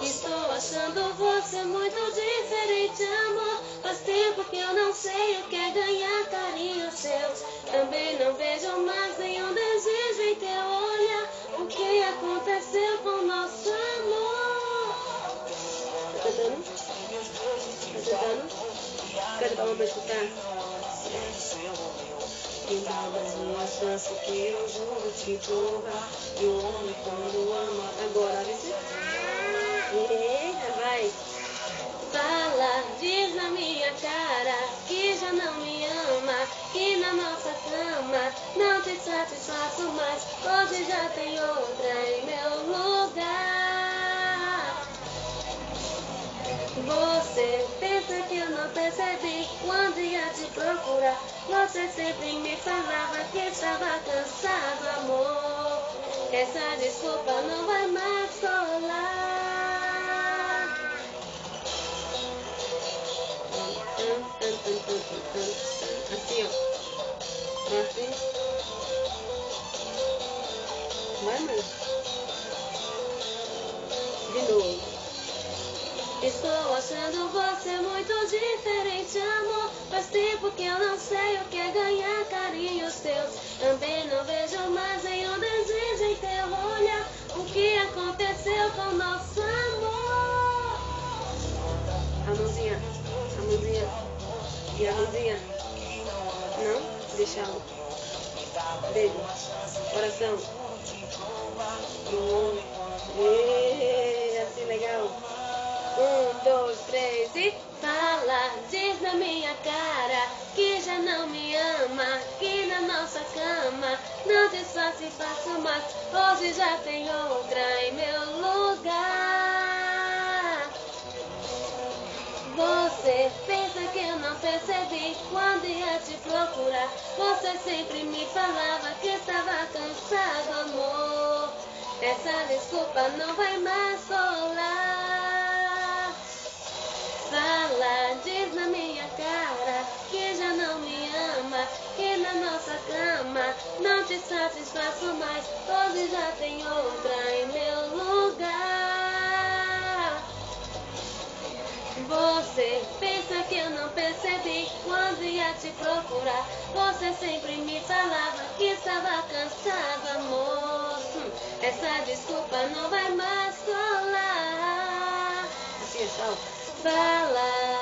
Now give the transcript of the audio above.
Estou achando você muito diferente, amor. Faz tempo que eu não sei o que é ganhar carinho seu. Também não vejo mais nenhum desejo em teu olhar. O que aconteceu com nosso amor? Tá cantando? Tá cantando? Quero dar uma escutar. E nada minha chance que eu juro te provar. E o homem quando ama. Agora, vice. Eita, vai. Fala, diz na minha cara que já não me ama, que na nossa cama não te satisfaço mais. Hoje já tem outra em meu lugar. Você pensa que eu não percebi quando ia te procurar. Você sempre me falava que estava cansado, amor. Essa desculpa não vai mais colar. Assim, ó. Assim. Vai, mãe. De novo. Estou achando você muito diferente, amor. Faz tempo que eu não sei o que é ganhar carinhos teus. Também não vejo mais nenhum desejo em teu olhar. O que aconteceu com nosso amor? A mãozinha. A mãozinha. E a mãozinha? Não? Deixa ela. Dedo. Coração. Assim legal. 1, 2, 3 e fala, diz na minha cara que já não me ama, que na nossa cama não te satisfaço mais. Hoje já tem outra em meu lugar. Você pensa que eu não percebi quando ia te procurar. Você sempre me falava que estava cansado, amor. Essa desculpa não vai mais rolar. Fala, diz na minha cara que já não me ama, que na nossa cama não te satisfaço mais. Hoje já tem outra em meu lugar. Você pensa que eu não percebi quando ia te procurar. Você sempre me falava que estava cansado, amor. Essa desculpa não vai mais colar. Assim é só. Fala.